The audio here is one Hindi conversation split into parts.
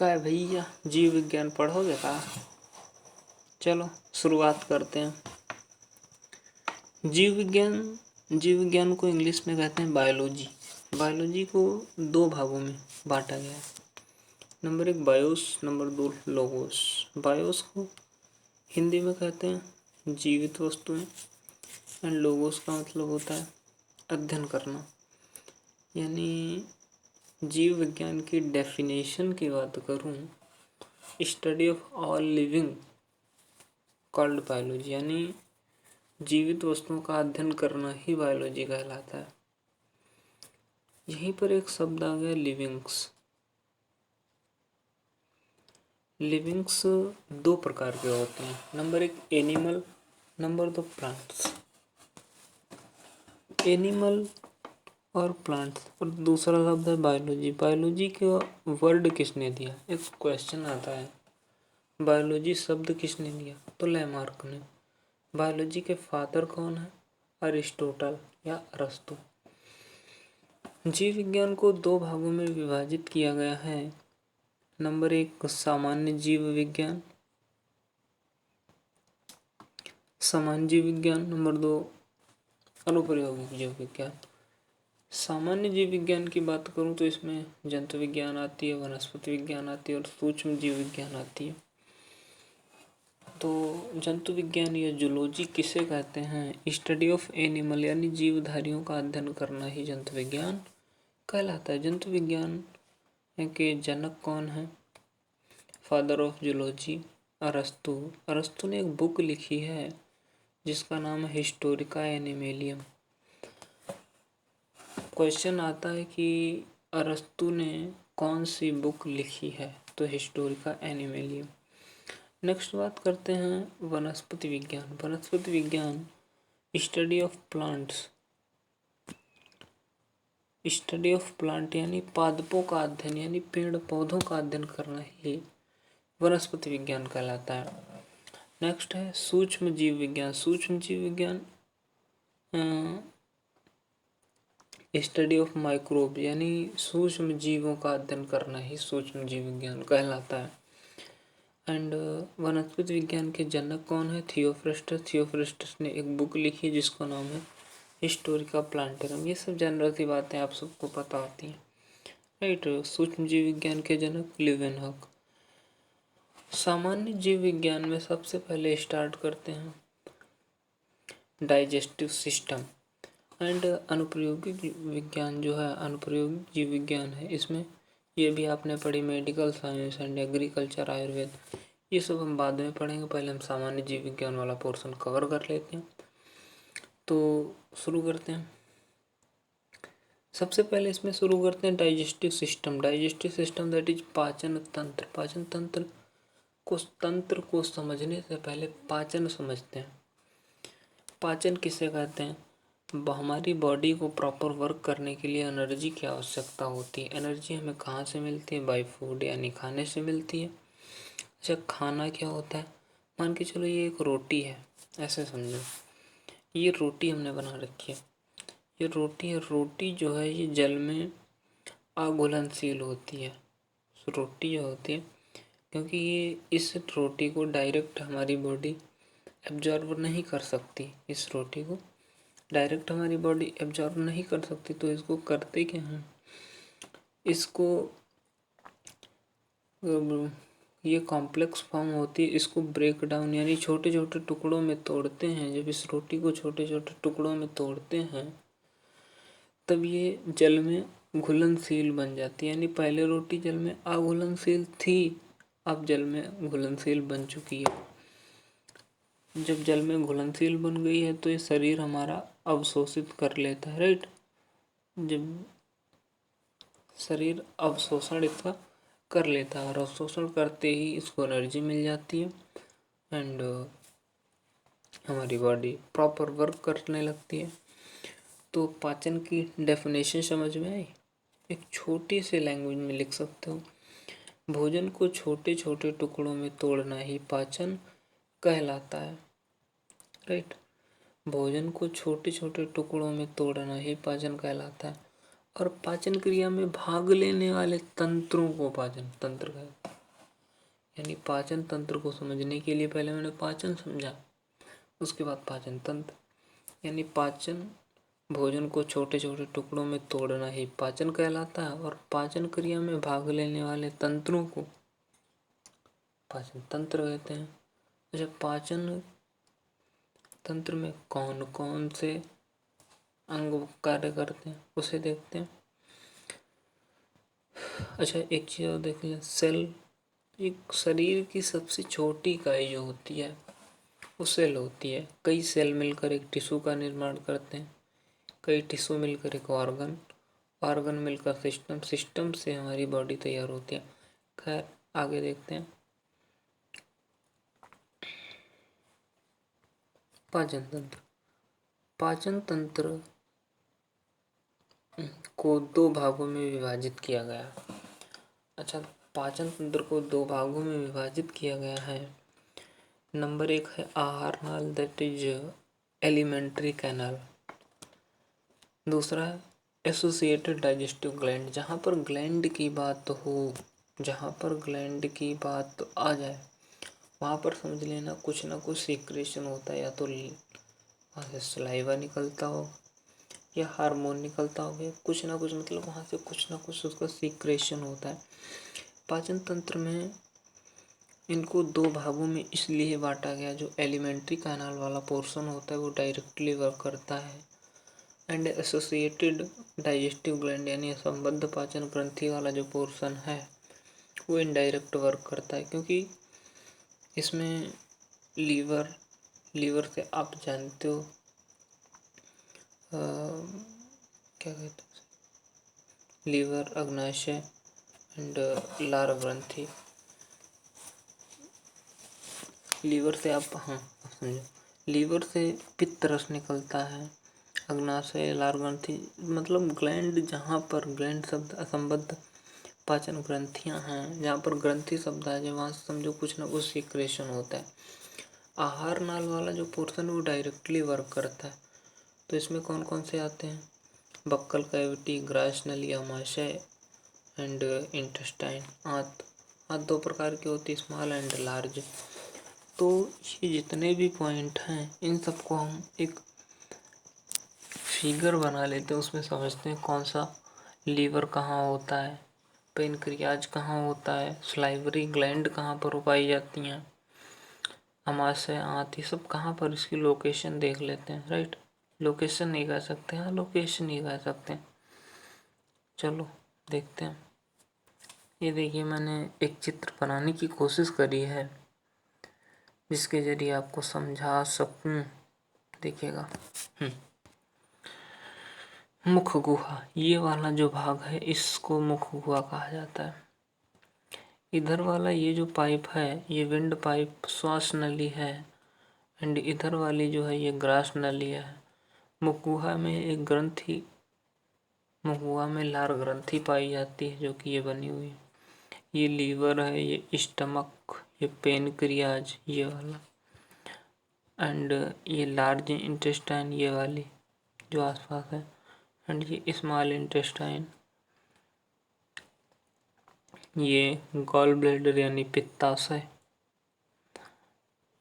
का है भैया, जीव विज्ञान पढ़ोगे का? चलो शुरुआत करते हैं। जीव विज्ञान को इंग्लिश में कहते हैं बायोलॉजी। बायोलॉजी को दो भागों में बांटा गया है। Number 1 BIOS, number 2 logos. BIOS को हिंदी में कहते हैं जीवित वस्तुएं एंड लोगोस का मतलब होता है अध्ययन करना। यानी जीव विज्ञान की डेफिनेशन की बात करूं, study of all living called biology, यानी जीवित वस्तुओं का अध्ययन करना ही बायोलॉजी कहलाता है। यहीं पर एक शब्द आ गया लिविंग्स। लिविंग्स दो प्रकार के होते हैं। Number 1 animal, number 2 plants. Animal और प्लांट्स, और दूसरा शब्द है बायोलॉजी। बायोलॉजी का वर्ड किसने दिया? एक क्वेश्चन आता है, बायोलॉजी शब्द किसने दिया? तो लैमार्क ने। बायोलॉजी के फादर कौन है? अरिस्टोटल या अरस्तु। जीव विज्ञान को दो भागों में विभाजित किया गया है। नंबर 1 सामान्य जीव विज्ञान, नंबर 2 अनुप्रयोगिक जीव विज्ञान। सामान्य जीव विज्ञान की बात करूं तो इसमें जंतु विज्ञान आती है, वनस्पति विज्ञान आती है और सूक्ष्म जीव विज्ञान आती है। तो जंतु विज्ञान या जूलॉजी किसे कहते हैं? स्टडी ऑफ एनिमल, यानी जीवधारियों का अध्ययन करना ही जंतु विज्ञान कहलाता है। जंतु विज्ञान के जनक कौन है? फादर ऑफ जूलॉजी अरस्तु। अरस्तु ने एक बुक लिखी है जिसका नाम है हिस्टोरिका एनिमेलियम। क्वेश्चन आता है कि अरस्तु ने कौन सी बुक लिखी है? तो हिस्टोरिका एनिमेलियम। नेक्स्ट बात करते हैं वनस्पति विज्ञान। वनस्पति विज्ञान study of plants, study of plant यानी पादपों का अध्ययन, यानी पेड़ पौधों का अध्ययन करना ही वनस्पति विज्ञान कहलाता है। नेक्स्ट है सूक्ष्म जीव विज्ञान। सूक्ष्म जीव विज्ञान स्टडी ऑफ माइक्रोब, यानी सूक्ष्म जीवों का अध्ययन करना ही सूक्ष्म जीव विज्ञान कहलाता है। एंड वनस्पति विज्ञान के जनक कौन है? थियोफ्रेस्टस। थियोफ्रेस्टस ने एक बुक लिखी जिसका नाम है हिस्टोरिका प्लांटेरम। ये सब जनरल सी बातें आप सबको पता होती हैं, राइट। सूक्ष्म जीव विज्ञान के जनक लीवेनहॉक। सामान्य जीव विज्ञान में सबसे पहले स्टार्ट करते हैं डाइजेस्टिव सिस्टम। एंड अनुप्रयोगिक विज्ञान जो है, अनुप्रयोगिक जीव विज्ञान है, इसमें ये भी आपने पढ़ी medical science and agriculture, Ayurveda, ये सब हम बाद में पढ़ेंगे। पहले हम सामान्य जीव विज्ञान वाला पोर्शन कवर कर लेते हैं। तो शुरू करते हैं। सबसे पहले इसमें शुरू करते हैं digestive system. Digestive system that is पाचन तंत्र। पाचन तंत्र को समझने से पहले पाचन समझते हैं। पाचन किसे कहते हैं? हमारी बॉडी को प्रॉपर वर्क करने के लिए एनर्जी की आवश्यकता होती है। एनर्जी हमें कहाँ से मिलती है? बाय फूड, यानी खाने से मिलती है। अच्छा, खाना क्या होता है? मान के चलो ये एक रोटी है, ऐसे समझो ये रोटी हमने बना रखी है। ये रोटी जो है ये जल में अघुलनशील होती है। रोटी जो होती है, क्योंकि ये इस रोटी को डायरेक्ट हमारी बॉडी एब्जॉर्ब नहीं कर सकती। इस रोटी को डायरेक्ट हमारी बॉडी एब्जॉर्ब नहीं कर सकती, तो इसको करते क्या हैं? इसको ये कॉम्प्लेक्स फॉर्म होती है, इसको ब्रेक डाउन यानी छोटे छोटे टुकड़ों में तोड़ते हैं। जब इस रोटी को छोटे छोटे टुकड़ों में तोड़ते हैं तब ये जल में घुलनशील बन जाती है। यानी पहले रोटी जल में अघुलनशील थी, अब जल में घुलनशील बन चुकी है। जब जल में घुलनशील बन गई है तो ये शरीर हमारा अवशोषित कर लेता है, राइट। जब शरीर अवशोषण इसका कर लेता है और अवशोषण करते ही इसको एनर्जी मिल जाती है एंड हमारी बॉडी प्रॉपर वर्क करने लगती है। तो पाचन की डेफिनेशन समझ में आई? एक छोटी सी लैंग्वेज में लिख सकते हो, भोजन को छोटे छोटे टुकड़ों में तोड़ना ही पाचन कहलाता है, राइट। भोजन को छोटे छोटे टुकड़ों में तोड़ना ही पाचन कहलाता है। और पाचन क्रिया में भाग लेने वाले तंत्रों को पाचन तंत्र कहते हैं। यानी पाचन तंत्र को समझने के लिए पहले मैंने पाचन समझा, उसके बाद पाचन तंत्र। यानी पाचन, भोजन को छोटे छोटे टुकड़ों में तोड़ना ही पाचन कहलाता है, और पाचन क्रिया में भाग लेने वाले तंत्रों को पाचन तंत्र कहते हैं। अच्छा, पाचन तंत्र में कौन कौन से अंग कार्य करते हैं उसे देखते हैं। अच्छा, एक चीज और देख लें, सेल। एक शरीर की सबसे छोटी इकाई जो होती है वो सेल होती है। कई सेल मिलकर एक टिश्यू का निर्माण करते हैं, कई टिश्यू मिलकर एक ऑर्गन, ऑर्गन मिलकर सिस्टम, सिस्टम से हमारी बॉडी तैयार होती है। खैर, आगे देखते हैं। पाचन तंत्र, पाचन तंत्र को दो भागों में विभाजित किया गया। अच्छा, पाचन तंत्र को दो भागों में विभाजित किया गया है। नंबर 1 है आहार नाल, दैट इज एलिमेंट्री कैनाल। दूसरा है एसोसिएटेड डाइजेस्टिव ग्लैंड। जहाँ पर ग्लैंड की बात हो, जहाँ पर ग्लैंड की बात आ जाए वहाँ पर समझ लेना कुछ ना कुछ सीक्रेशन होता है, या तो वहाँ से सलाइवा निकलता हो या हार्मोन निकलता हो, या कुछ ना कुछ, मतलब वहाँ से कुछ ना कुछ उसका सीक्रेशन होता है। पाचन तंत्र में इनको दो भागों में इसलिए बांटा गया, जो एलिमेंट्री कैनाल वाला पोर्शन होता है वो डायरेक्टली वर्क करता है, एंड एसोसिएटेड डाइजेस्टिव ग्लैंड यानी संबद्ध पाचन ग्रंथि वाला जो पोर्शन है वो इनडायरेक्ट वर्क करता है। क्योंकि इसमें लीवर से आप जानते हो क्या कहते हैं, लीवर, अग्नाशय एंड लार ग्रंथि। लीवर से आप समझो, लीवर से पित्त रस निकलता है, अग्नाशय, लार ग्रंथि, मतलब ग्लैंड, जहाँ पर ग्लैंड शब्द असंबद्ध पाचन ग्रंथियाँ हैं, जहाँ पर ग्रंथि शब्द आ जाए वहाँ समझो कुछ ना कुछ सीक्रेशन होता है। आहार नाल वाला जो पोर्शन वो डायरेक्टली वर्क करता है। तो इसमें कौन कौन से आते हैं, बक्कल कैविटी, ग्रास नली, आमाशय एंड इंटेस्टाइन। आंत, आंत दो प्रकार की होती है, स्मॉल एंड लार्ज। तो ये जितने भी पॉइंट हैं इन सबको हम एक फिगर बना लेते हैं, उसमें समझते हैं कौन सा लीवर कहाँ होता है, पेनक्रियाज कहाँ होता है, सलाइवरी ग्लैंड कहाँ पर पाई जाती हैं, आमाशय, आंत, ये सब कहाँ पर, इसकी लोकेशन देख लेते हैं। राइट, लोकेशन नहीं कह सकते, हाँ लोकेशन नहीं कह सकते। चलो देखते हैं। ये देखिए, मैंने एक चित्र बनाने की कोशिश करी है जिसके जरिए आपको समझा सकूं। देखिएगा, मुख गुहा, ये वाला जो भाग है इसको मुख गुहा कहा जाता है। इधर वाला ये जो पाइप है ये विंड पाइप, श्वास नली है, एंड इधर वाली जो है ये ग्रास नली है। मुख गुहा में एक ग्रंथि, मुख गुहा में लार ग्रंथि पाई जाती है जो कि ये बनी हुई है। ये लीवर है, ये स्टमक, ये पेनक्रियाज ये वाला, एंड ये लार्ज इंटेस्टाइन ये वाली जो आसपास है, एंड ये स्मॉल इंटेस्टाइन, ये गॉल ब्लैडर यानी पित्ताशय,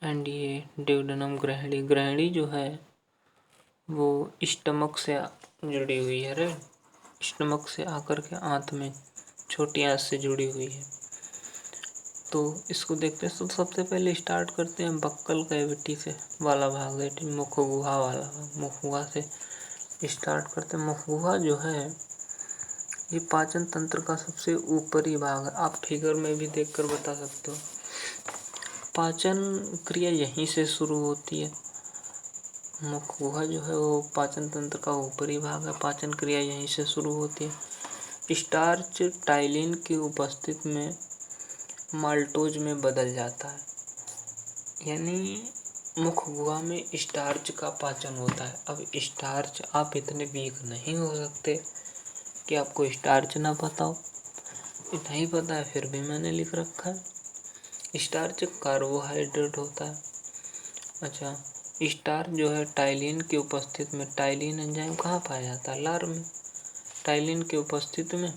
एंड ये ड्यूडेनम ग्रहणी। ग्रहणी जो है वो स्टमक से जुड़ी हुई है, राइट, स्टमक से आकर के आंत में छोटी आंत से जुड़ी हुई है। तो इसको देखते हैं। तो सबसे पहले स्टार्ट करते हैं बक्कल कैविटी से वाला भाग, मुख गुहा वाला भाग। मुख गुहा से स्टार्ट करते हैं। मुख गुहा जो है ये पाचन तंत्र का सबसे ऊपरी भाग है। आप फिगर में भी देखकर बता सकते हो। पाचन क्रिया यहीं से शुरू होती है। मुख गुहा जो है वो पाचन तंत्र का ऊपरी भाग है, पाचन क्रिया यहीं से शुरू होती है। स्टार्च टाइलिन की उपस्थिति में माल्टोज में बदल जाता है, यानी मुख गुहा में स्टार्च का पाचन होता है। अब स्टार्च, आप इतने वीक नहीं हो सकते कि आपको स्टार्च ना पता हो, इतना ही पता है फिर भी मैंने लिख रखा है। स्टार्च कार्बोहाइड्रेट होता है। अच्छा, स्टार्च जो है टाइलिन की उपस्थिति में, टाइलिन एंजाइम कहाँ पाया जाता है, लार में। एसिटाइलिन की उपस्थिति में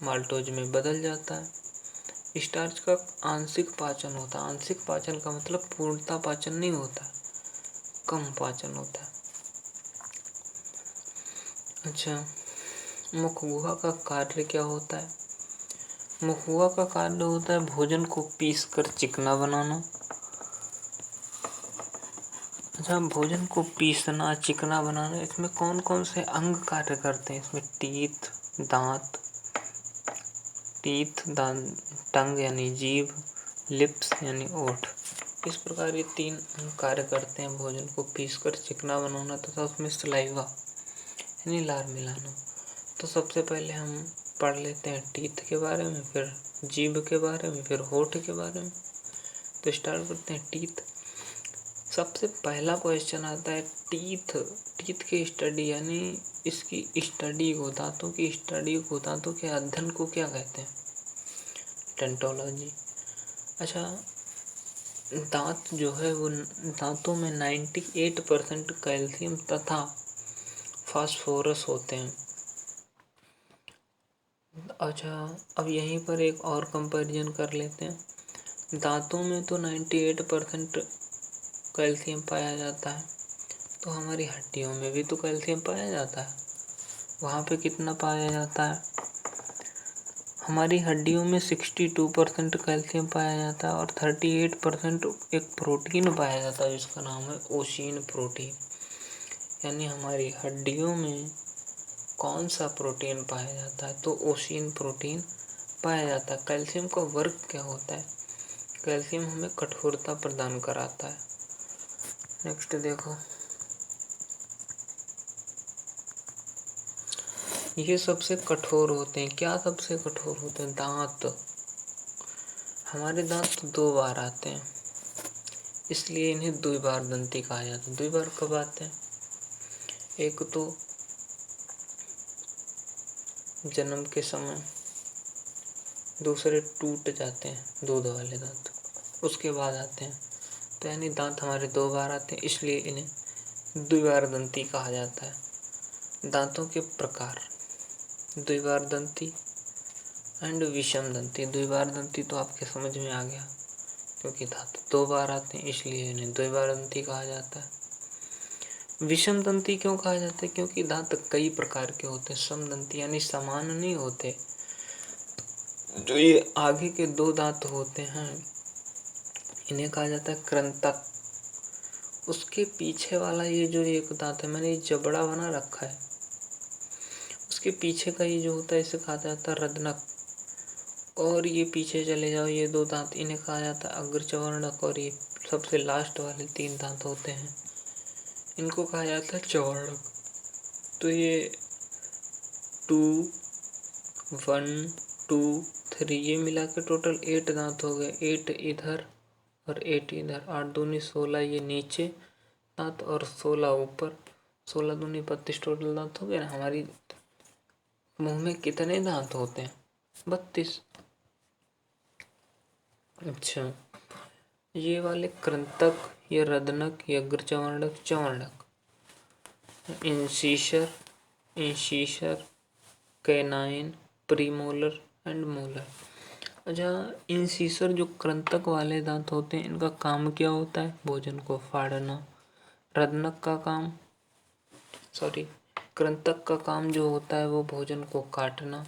माल्टोज में बदल जाता है। स्टार्च का आंशिक पाचन होता है। आंशिक पाचन का मतलब पूर्णतः पाचन नहीं होता, कम पाचन होता है। अच्छा, मुख गुहा का कार्य क्या होता है? मुख गुहा का कार्य होता है भोजन को पीस कर चिकना बनाना। अच्छा, भोजन को पीसना, चिकना बनाना, इसमें कौन कौन से अंग कार्य करते हैं? इसमें दांत, टंग यानी जीभ, लिप्स यानी ओठ। इस प्रकार ये 3 अंग कार्य करते हैं भोजन को पीस कर चिकना बनाना तथा उसमें सलाइवा यानी लार मिलाना। तो सबसे पहले हम पढ़ लेते हैं टीथ के बारे में, फिर जीभ के बारे में, फिर होठ के बारे में। तो स्टार्ट करते हैं टीथ। सबसे पहला क्वेश्चन आता है टीथ की स्टडी यानी इसकी स्टडी को, दांतों की स्टडी को, दांतों के अध्ययन को क्या कहते हैं? डेंटोलॉजी। अच्छा, दांत जो है वो, दांतों में 98% कैल्शियम तथा फास्फोरस होते हैं। अच्छा, अब यहीं पर एक और कंपैरिजन कर लेते हैं। दांतों में तो 98% कैल्शियम पाया जाता है, तो हमारी हड्डियों में भी तो कैल्शियम पाया जाता है। वहाँ पे कितना पाया जाता है? हमारी हड्डियों में 62% कैल्शियम पाया जाता है और 38% एक प्रोटीन पाया जाता है जिसका नाम है ओशिन प्रोटीन। यानी हमारी हड्डियों में कौन सा प्रोटीन पाया जाता है? तो ओशिन प्रोटीन पाया जाता है। कैल्शियम का वर्क क्या होता है? कैल्शियम हमें कठोरता प्रदान कराता है। नेक्स्ट देखो, ये सबसे कठोर होते हैं। क्या सबसे कठोर होते हैं? दांत। हमारे दांत 2 बार आते हैं, इसलिए इन्हें द्विबार दंती कहा जाता है। द्विबार कब आते हैं? एक तो जन्म के समय, दूसरे टूट जाते हैं दूध वाले दांत, उसके बाद आते हैं। तो यानी दांत हमारे 2 बार आते हैं, इसलिए इन्हें द्विबार दंती कहा जाता है। दांतों के प्रकार, द्विबार दंती एंड विषम दंती। द्विबार दंती तो आपके समझ में आ गया, क्योंकि दांत 2 बार आते हैं इसलिए इन्हें द्विबार दंती कहा जाता है। विषम दंती क्यों कहा जाता है? क्योंकि दांत कई प्रकार के होते हैं। समदंती यानी समान नहीं होते। जो ये आगे के 2 दांत होते हैं इन्हें कहा जाता है कृंतक। उसके पीछे वाला ये जो एक दांत है, मैंने ये जबड़ा बना रखा है, उसके पीछे का ये जो होता है इसे कहा जाता है रदनक। और ये पीछे चले जाओ, ये 2 दांत, इन्हें कहा जाता है अग्रचवर्णक। और ये सबसे लास्ट वाले 3 दांत होते हैं, इनको कहा जाता है चवर्णक। तो ये 2, 1, 2, 3 ये मिला के टोटल 8 दांत हो गए। 8 इधर और 8 इधर, 8 दूनी 16 ये नीचे दांत और 16 ऊपर, 16 दूनी 32 टोटल दांत हो गए ना। हमारी मुंह में कितने दांत होते हैं? 32। अच्छा, ये वाले कृंतक, ये रदनक, ये अग्रचवर्णक, चवर्णक, इंसीशर, कैनाइन, प्रीमोलर एंड मोलर। अच्छा, इंसीसर जो कृंतक वाले दांत होते हैं इनका काम क्या होता है? भोजन को फाड़ना। रदनक का काम, कृंतक का काम जो होता है वो भोजन को काटना।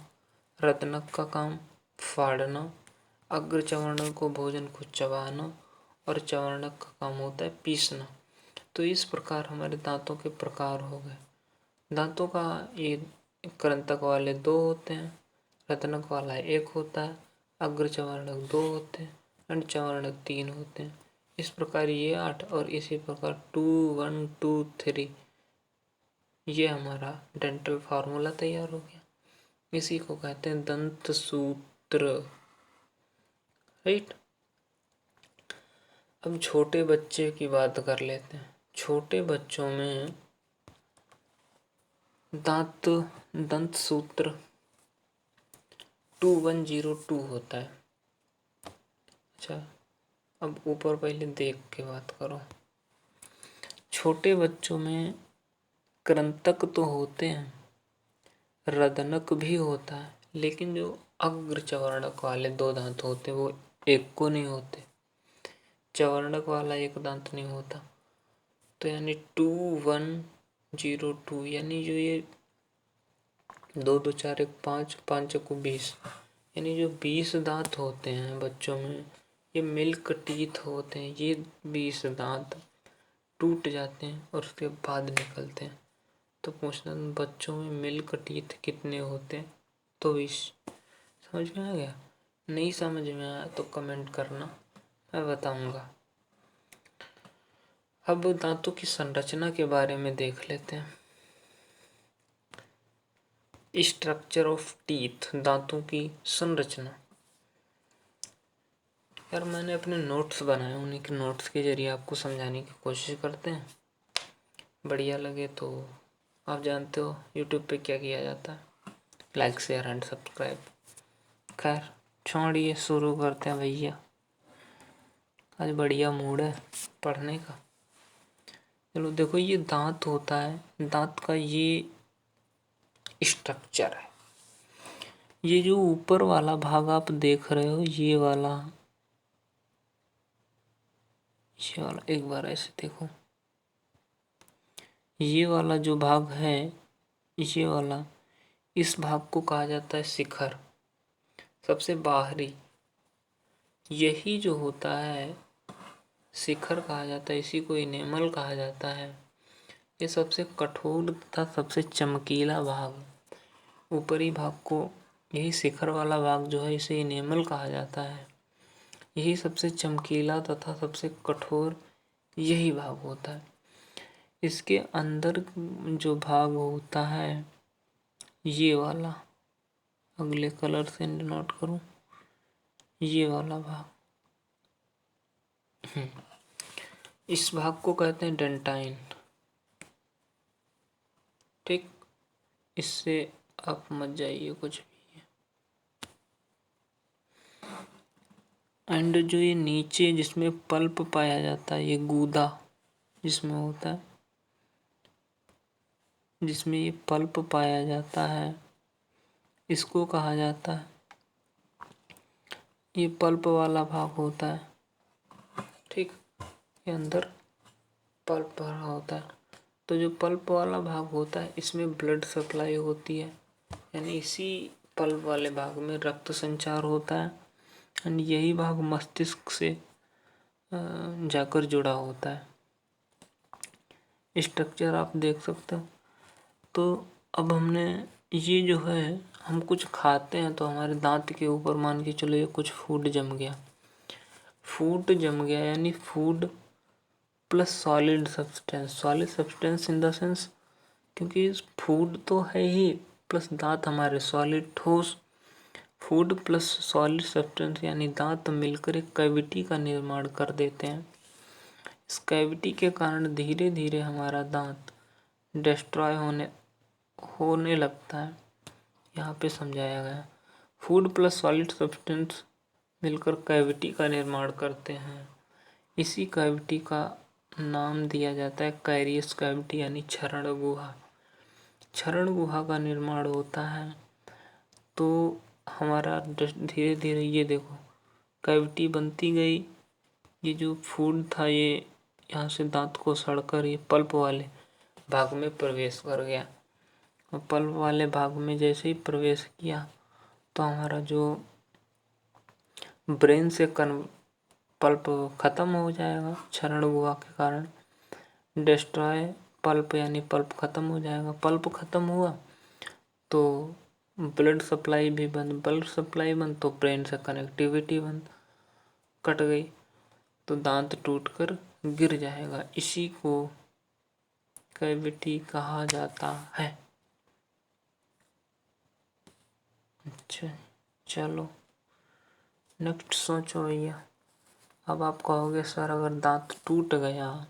रदनक का काम फाड़ना। अग्रचवर्णक को भोजन को चबाना और चवर्णक का काम होता है पीसना। तो इस प्रकार हमारे दांतों के प्रकार हो गए। दांतों का ये कृंतक वाले 2 होते हैं, रत्नक वाला 1 होता है, अग्रचवर्णक 2 होते हैं एंड चवर्णक 3 होते हैं। इस प्रकार ये 8 और इसी प्रकार 2, 1, 2, 3 ये हमारा डेंटल फार्मूला तैयार हो गया। इसी को कहते हैं दंत सूत्र, राइट। अब छोटे बच्चे की बात कर लेते हैं। छोटे बच्चों में दंत सूत्र 2102 होता है। अच्छा, अब ऊपर पहले देख के बात करो। छोटे बच्चों में कृंतक तो होते हैं, रदनक भी होता है, लेकिन जो अग्र चवर्णक वाले 2 दांत होते हैं वो एक को नहीं होते, चवर्णक वाला एक दांत नहीं होता। तो यानी 2102, यानी जो ये 2 2 4 1 5 5 को 20, यानी जो 20 दांत होते हैं बच्चों में, ये मिल्क टीथ होते हैं। ये 20 दांत टूट जाते हैं और उसके बाद निकलते हैं। तो पूछना बच्चों में मिल्क टीथ कितने होते हैं? तो 20। समझ में आ गया? नहीं समझ में आया तो कमेंट करना, मैं बताऊंगा। अब दांतों की संरचना के बारे में देख लेते हैं। स्ट्रक्चर ऑफ टीथ, दांतों की संरचना। यार मैंने अपने नोट्स बनाए, उन्हीं के नोट्स के जरिए आपको समझाने की कोशिश करते हैं। बढ़िया लगे तो आप जानते हो यूट्यूब पे क्या किया जाता है, लाइक शेयर एंड सब्सक्राइब। खैर छोड़िए, शुरू करते हैं भैया। आज बढ़िया मूड है पढ़ने का। चलो देखो, ये दांत होता है, दांत का ये स्ट्रक्चर है। ये जो ऊपर वाला भाग आप देख रहे हो, ये वाला एक बार ऐसे देखो, ये वाला जो भाग है, ये वाला, इस भाग को कहा जाता है शिखर, सबसे बाहरी। यही जो होता है शिखर कहा जाता है, इसी को इनेमल कहा जाता है। ये सबसे कठोर तथा सबसे चमकीला भाग, ऊपरी भाग को, यही शिखर वाला भाग जो है इसे इनेमल कहा जाता है। यही सबसे चमकीला तथा सबसे कठोर यही भाग होता है। इसके अंदर जो भाग होता है ये वाला, अगले कलर से नोट करूं, ये वाला भाग, इस भाग को कहते हैं डेंटाइन। ठीक, इससे आप मत जाइए कुछ भी। एंड जो ये नीचे जिसमें पल्प पाया जाता है, ये गूदा जिसमें होता है, जिसमें ये पल्प पाया जाता है, इसको कहा जाता है, ये पल्प वाला भाग होता है। ठीक, ये अंदर पल्प भरा होता है। तो जो पल्प वाला भाग होता है इसमें ब्लड सप्लाई होती है, यानी इसी पल्प वाले भाग में रक्त संचार होता है। एंड यही भाग मस्तिष्क से जाकर जुड़ा होता है। स्ट्रक्चर आप देख सकते हो। तो अब हमने ये जो है, हम कुछ खाते हैं तो हमारे दांत के ऊपर मान के चलो ये कुछ फूड जम गया, फूड जम गया, यानी food plus solid substance in the sense, क्योंकि फूड तो है ही, प्लस दांत हमारे सॉलिड ठोस, फूड प्लस सॉलिड सब्सटेंस यानी दांत मिलकर एक कैविटी का निर्माण कर देते हैं। इस कैविटी के कारण धीरे धीरे हमारा दांत डिस्ट्रॉय होने लगता है। यहाँ पे समझाया गया, फूड प्लस सॉलिड सब्सटेंस मिलकर कैविटी का निर्माण करते हैं। इसी कैविटी का नाम दिया जाता है कैरियस कैविटी, यानी क्षरण गुहा। क्षरण गुहा का निर्माण होता है तो हमारा धीरे धीरे, ये देखो कैविटी बनती गई। ये जो फूड था ये यहाँ से दांत को सड़कर ये पल्प वाले भाग में प्रवेश कर गया। और पल्प वाले भाग में जैसे ही प्रवेश किया तो हमारा जो ब्रेन से पल्प खत्म हो जाएगा क्षरण गुहा के कारण। डिस्ट्रॉय पल्प यानी पल्प खत्म हो जाएगा। पल्प खत्म हुआ तो ब्लड सप्लाई भी बंद, ब्लड सप्लाई बंद तो ब्रेन से कनेक्टिविटी बंद, कट गई तो दांत टूटकर गिर जाएगा। इसी को कैविटी कहा जाता है। अच्छा चलो नेक्स्ट सोचो भैया। अब आप कहोगे सर अगर दांत टूट गया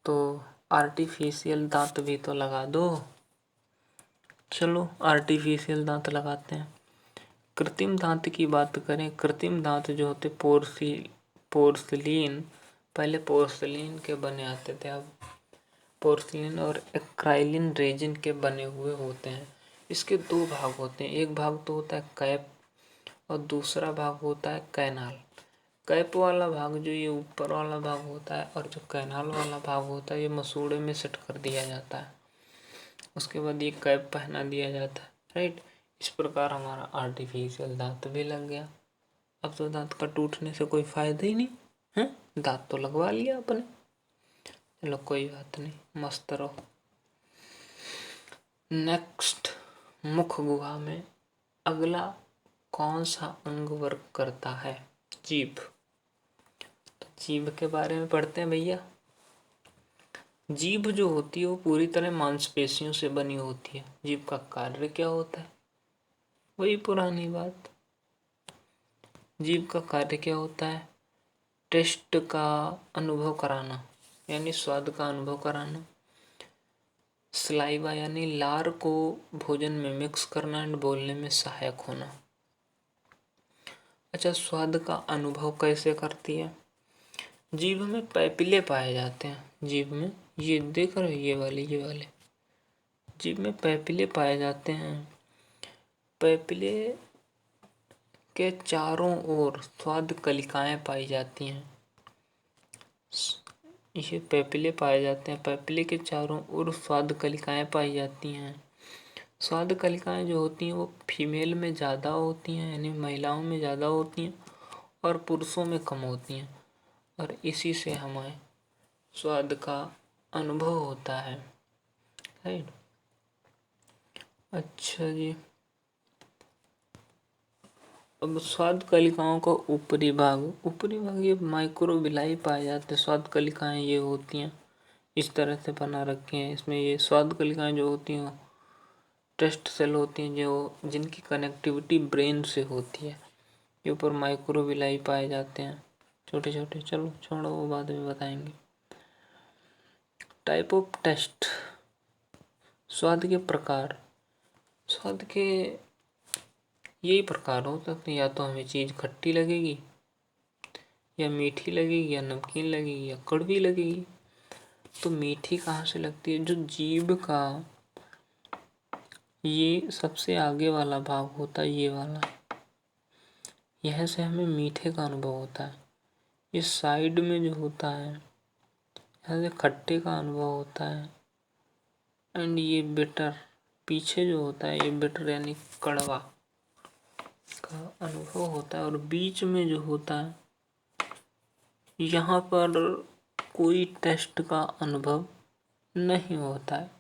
तो आर्टिफिशियल दांत भी तो लगा दो। चलो आर्टिफिशियल दांत लगाते हैं। कृत्रिम दांत की बात करें, कृत्रिम दांत जो होते पोर्सिलीन, पहले पोर्सिलीन के बने आते थे, अब पोर्सिलीन और एक्राइलिन रेजिन के बने हुए होते हैं। इसके दो भाग होते हैं, एक भाग तो होता है कैप और दूसरा भाग होता है कैनाल। कैप वाला भाग जो ये ऊपर वाला भाग होता है और जो कैनाल वाला भाग होता है ये मसूड़े में सेट कर दिया जाता है, उसके बाद ये कैप पहना दिया जाता है, राइट। इस प्रकार हमारा आर्टिफिशियल दांत भी लग गया। अब तो दांत का टूटने से कोई फायदा ही नहीं है, दांत तो लगवा लिया अपने। चलो कोई बात नहीं, मस्त रहो। नेक्स्ट, मुख गुहा में अगला कौन सा अंग वर्क करता है? जीभ। तो जीभ के बारे में पढ़ते हैं भैया। जीभ जो होती है वो पूरी तरह मांसपेशियों से बनी होती है। जीभ का कार्य क्या होता है? वही पुरानी बात, जीभ का कार्य क्या होता है? टेस्ट का अनुभव कराना, यानी स्वाद का अनुभव कराना। सलाइवा यानी लार को भोजन में मिक्स करना एंड बोलने में सहायक होना। अच्छा, स्वाद का अनुभव कैसे करती है? जीभ में पैपिले पाए जाते हैं। जीभ में ये देख रहे हो, ये वाले जीभ में पैपिले पाए जाते हैं। पैपिले के चारों ओर स्वाद कलिकाएं पाई जाती हैं। ये पैपिले पाए जाते हैं, पैपिले के चारों ओर स्वाद कलिकाएं पाई जाती हैं। स्वाद कलिकाएं जो होती हैं वो फीमेल में ज़्यादा होती हैं, यानी महिलाओं में ज़्यादा होती हैं और पुरुषों में कम होती हैं, और इसी से हमें स्वाद का अनुभव होता है, राइट। अच्छा जी, अब स्वाद कलिकाओं का ऊपरी भाग ये माइक्रोविलाई पाए जाते हैं। स्वाद कलिकाएं ये होती हैं, इस तरह से बना रखी हैं। इसमें ये स्वाद कलिकाएं जो होती हैं टेस्ट सेल होती हैं, जो जिनकी कनेक्टिविटी ब्रेन से होती है। ये ऊपर माइक्रोविलाई पाए जाते हैं, छोटे छोटे। चलो छोड़ो, वो बाद में बताएंगे। टाइप ऑफ टेस्ट, स्वाद के प्रकार। स्वाद के यही प्रकार हो सकते हैं, या तो हमें चीज़ खट्टी लगेगी, या मीठी लगेगी, या नमकीन लगेगी, या कड़वी लगेगी। तो मीठी कहाँ से लगती है? जो जीभ का ये सबसे आगे वाला भाग होता है, ये वाला, यह से हमें मीठे का अनुभव होता है। इस साइड में जो होता है यहाँ से खट्टे का अनुभव होता है। एंड ये बिटर पीछे जो होता है, ये बिटर यानी कड़वा का अनुभव होता है। और बीच में जो होता है यहाँ पर कोई टेस्ट का अनुभव नहीं होता है।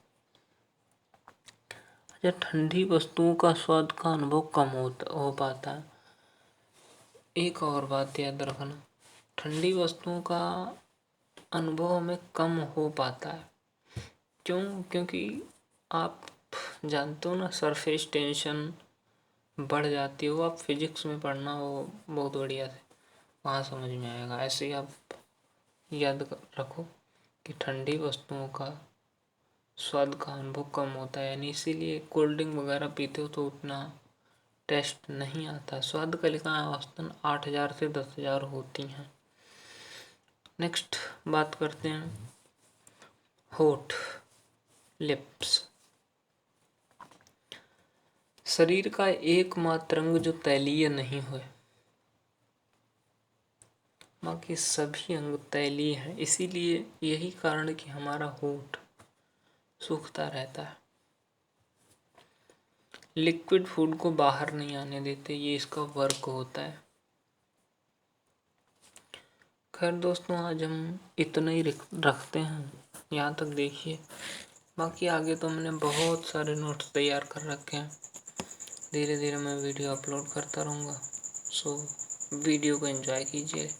अच्छा, ठंडी वस्तुओं का स्वाद का अनुभव कम हो पाता है। एक और बात याद रखना, ठंडी वस्तुओं का अनुभव हमें कम हो पाता है। क्यों? क्योंकि आप जानते हो ना, सरफेस टेंशन बढ़ जाती है। वो आप फिजिक्स में पढ़ना, वो बहुत बढ़िया से वहाँ समझ में आएगा। ऐसे ही आप याद रखो कि ठंडी वस्तुओं का स्वाद का अनुभव कम होता है, यानी इसीलिए कोल्ड ड्रिंक वगैरह पीते हो तो उतना टेस्ट नहीं आता। स्वाद कलिकाएं औसतन 8000 से 10000 होती हैं। नेक्स्ट बात करते हैं होठ, लिप्स। शरीर का एकमात्र अंग जो तैलीय नहीं हुए, बाकी सभी अंग तैलीय हैं। इसीलिए यही कारण कि हमारा होठ सूखता रहता है। लिक्विड फूड को बाहर नहीं आने देते, ये इसका वर्क होता है। खैर दोस्तों, आज हम इतना ही रखते हैं, यहाँ तक देखिए। बाकी आगे तो हमने बहुत सारे नोट्स तैयार कर रखे हैं, धीरे धीरे मैं वीडियो अपलोड करता रहूँगा। सो वीडियो को एंजॉय कीजिए,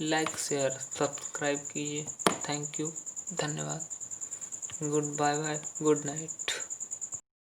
लाइक शेयर सब्सक्राइब कीजिए। थैंक यू, धन्यवाद, गुड बाय, गुड नाइट।